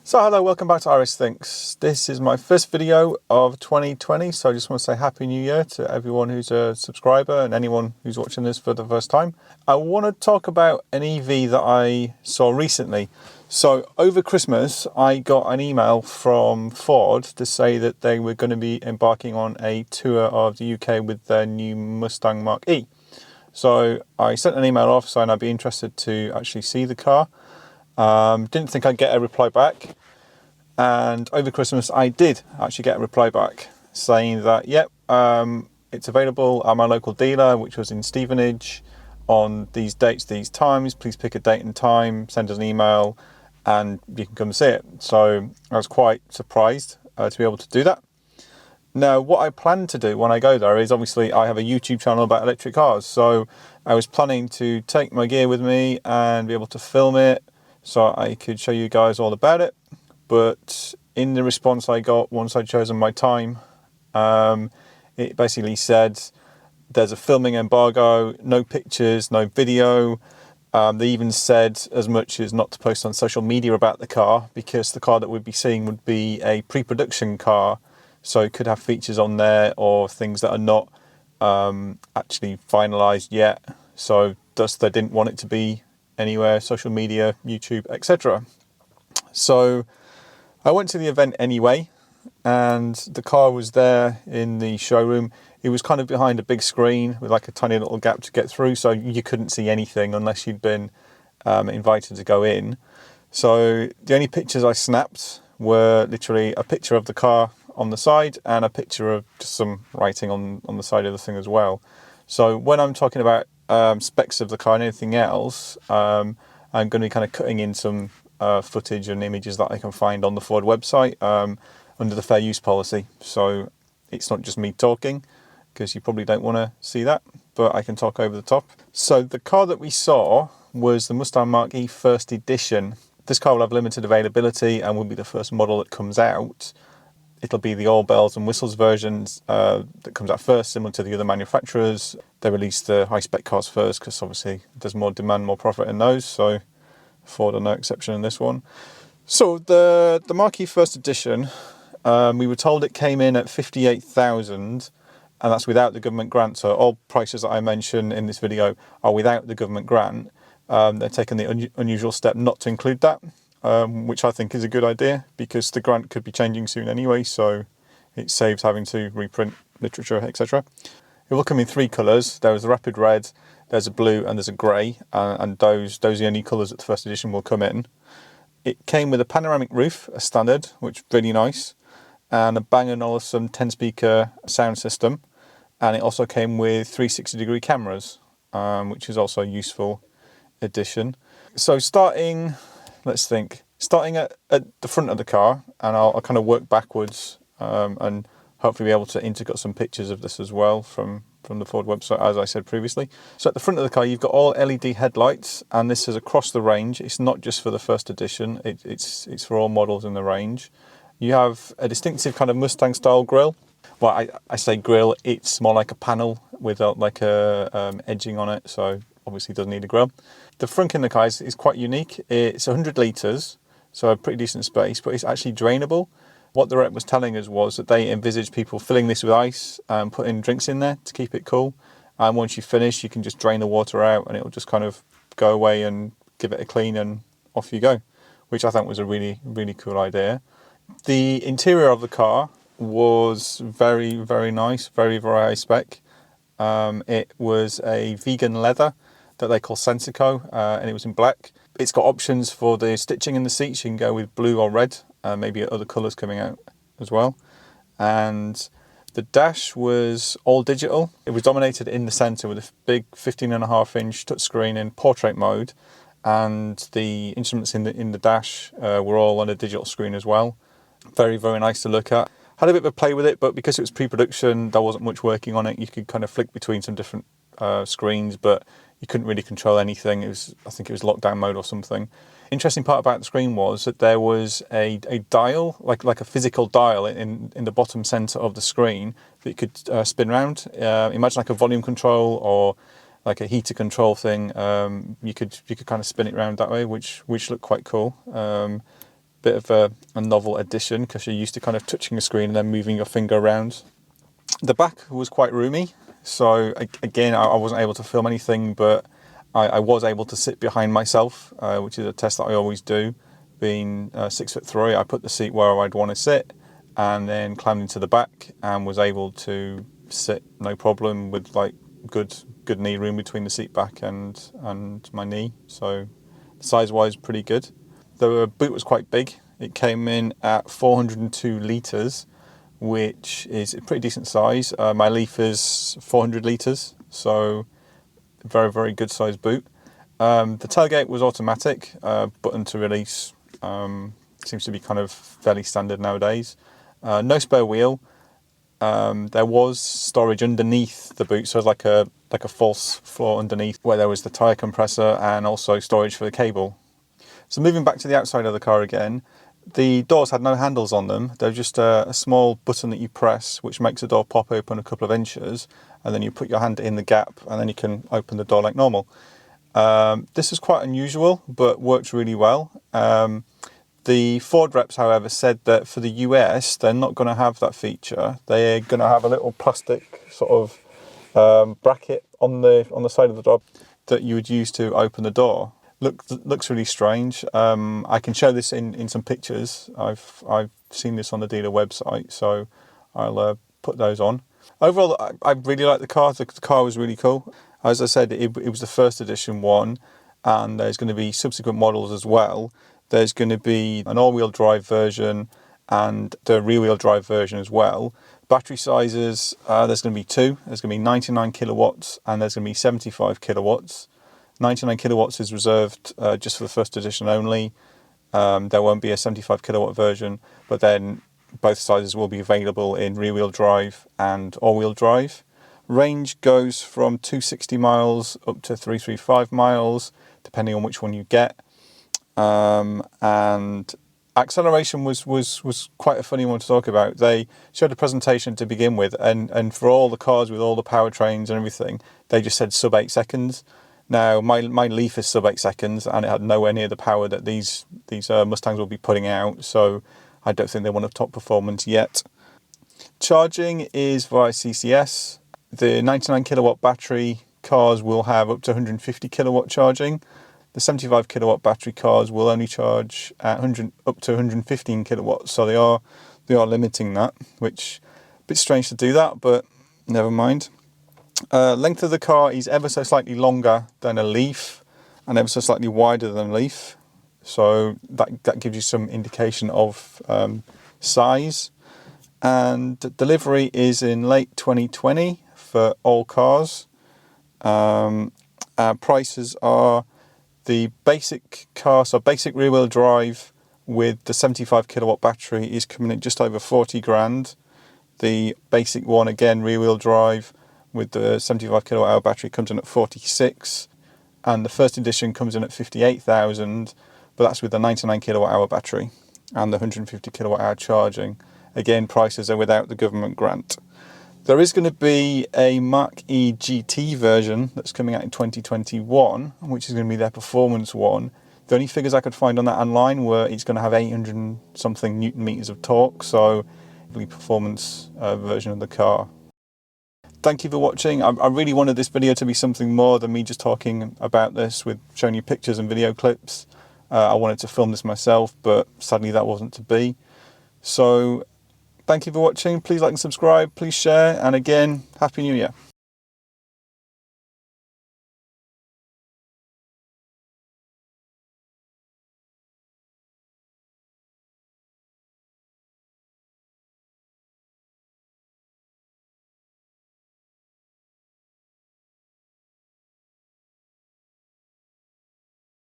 So hello, welcome back to Iris Thinks. This is my first video of 2020, so I just want to say Happy New Year to everyone who's a subscriber and anyone who's watching this for the first time. I want to talk about an EV that I saw recently. So over Christmas, I got an email from Ford to say that they were going to be embarking on a tour of the UK with their new Mustang Mach-E. So I sent an email off saying I'd be interested to actually see the car. Didn't think I'd get a reply back, and over Christmas I did actually get a reply back saying that yep, it's available at my local dealer, which was in Stevenage, on these dates, these times. Please pick a date and time, send us an email, and you can come and see it. So I was quite surprised to be able to do that. Now, what I plan to do when I go there is, obviously I have a YouTube channel about electric cars, so I was planning to take my gear with me and be able to film it so I could show you guys all about it. But in the response I got once I'd chosen my time, it basically said there's a filming embargo, no pictures, no video. They even said as much as not to post on social media about the car, because the car that we'd be seeing would be a pre-production car, so it could have features on there or things that are not actually finalised yet. So thus they didn't want it to be anywhere, social media, YouTube, etc. So I went to the event anyway, and the car was there in the showroom. It was kind of behind a big screen with like a tiny little gap to get through, so you couldn't see anything unless you'd been invited to go in. So the only pictures I snapped were literally a picture of the car on the side and a picture of just some writing on the side of the thing as well. So when I'm talking about specs of the car and anything else, I'm going to be kind of cutting in some footage and images that I can find on the Ford website under the fair use policy. So it's not just me talking, because you probably don't want to see that, but I can talk over the top. So the car that we saw was the Mustang Mach-E First Edition. This car will have limited availability and will be the first model that comes out. It'll be the all bells and whistles versions that comes out first, similar to the other manufacturers. They release the high-spec cars first because obviously there's more demand, more profit in those, so Ford are no exception in this one. So the Mach-E First Edition, we were told it came in at 58,000, and that's without the government grant. So all prices that I mention in this video are without the government grant. They're taking the unusual step not to include that, which I think is a good idea, because the grant could be changing soon anyway, so it saves having to reprint literature, etc. It will come in three colours. There is a rapid red, there's a blue, and there's a grey, and those are the only colours that the first edition will come in. It came with a panoramic roof, a standard, which is really nice, and a Bang & Olufsen 10-speaker sound system, and it also came with 360-degree cameras, which is also a useful addition. So starting at the front of the car, and I'll kind of work backwards and hopefully be able to integrate some pictures of this as well from the Ford website, as I said previously. So at the front of the car, you've got all LED headlights, and this is across the range. It's not just for the first edition, it's for all models in the range. You have a distinctive kind of Mustang style grille. Well, I say grille, it's more like a panel with like a edging on it, so obviously it doesn't need a grille. The frunk in the car is quite unique. It's 100 litres, so a pretty decent space, but it's actually drainable. What the rep was telling us was that they envisaged people filling this with ice and putting drinks in there to keep it cool. And once you finish, you can just drain the water out and it'll just kind of go away and give it a clean and off you go, which I thought was a really, really cool idea. The interior of the car was very, very nice, very, very high spec. It was a vegan leather that they call Sensico, and it was in black. It's got options for the stitching in the seats. You can go with blue or red, maybe other colours coming out as well. And the dash was all digital. It was dominated in the centre with a big 15.5-inch touchscreen in portrait mode, and the instruments in the dash were all on a digital screen as well. Very, very nice to look at. Had a bit of a play with it, but because it was pre-production, there wasn't much working on it. You could kind of flick between some different screens, but you couldn't really control anything. I think it was lockdown mode or something. Interesting part about the screen was that there was a dial, like a physical dial in the bottom centre of the screen that you could spin around. Imagine like a volume control or like a heater control thing. You could kind of spin it around that way, which looked quite cool. bit of a novel addition because you're used to kind of touching a screen and then moving your finger around. The back was quite roomy, so again, I wasn't able to film anything, but I was able to sit behind myself, which is a test that I always do. Being 6'3", I put the seat where I'd want to sit, and then climbed into the back and was able to sit no problem with like good knee room between the seat back and my knee. So size-wise, pretty good. The boot was quite big. It came in at 402 litres, which is a pretty decent size. My Leaf is 400 litres, so very, very good size boot. The tailgate was automatic, button to release. Seems to be kind of fairly standard nowadays. No spare wheel. There was storage underneath the boot, so like a false floor underneath where there was the tyre compressor and also storage for the cable. So moving back to the outside of the car again, the doors had no handles on them. They're just a small button that you press, which makes the door pop open a couple of inches, and then you put your hand in the gap, and then you can open the door like normal. This is quite unusual, but works really well. The Ford reps, however, said that for the US, they're not going to have that feature. They're going to have a little plastic sort of bracket on the side of the door that you would use to open the door. Looks really strange. I can show this in some pictures. I've seen this on the dealer website, so I'll put those on. Overall, I really like the car. The car was really cool. As I said, it was the first edition one, and there's going to be subsequent models as well. There's going to be an all-wheel drive version and the rear-wheel drive version as well. Battery sizes, there's going to be two. There's going to be 99 kilowatts and there's going to be 75 kilowatts. 99 kilowatts is reserved just for the first edition only. There won't be a 75 kilowatt version, but then both sizes will be available in rear-wheel drive and all-wheel drive. Range goes from 260 miles up to 335 miles, depending on which one you get. And acceleration was quite a funny one to talk about. They showed a presentation to begin with, and for all the cars with all the powertrains and everything, they just said sub 8 seconds. Now my Leaf is sub 8 seconds, and it had nowhere near the power that these Mustangs will be putting out. So I don't think they want a top performance yet. Charging is via CCS. The 99 kilowatt battery cars will have up to 150 kilowatt charging. The 75 kilowatt battery cars will only charge at up to 115 kilowatts, so they are limiting that, which a bit strange to do that, but never mind. Length of the car is ever so slightly longer than a Leaf and ever so slightly wider than a Leaf, so that gives you some indication of size. And delivery is in late 2020 for all cars. Prices are the basic car, so basic rear-wheel drive with the 75 kilowatt battery is coming in just over 40 grand. The basic one, again, rear-wheel drive with the 75 kilowatt hour battery comes in at 46, and the first edition comes in at 58,000, but that's with the 99 kilowatt hour battery and the 150 kilowatt hour charging. Again, prices are without the government grant. There is going to be a Mach-E GT version that's coming out in 2021, which is going to be their performance one. The only figures I could find on that online were it's going to have 800 and something Newton meters of torque, so the performance version of the car. Thank you for watching. I really wanted this video to be something more than me just talking about this with showing you pictures and video clips. I wanted to film this myself, but sadly that wasn't to be. So thank you for watching. Please like and subscribe, please share, and again, Happy New Year.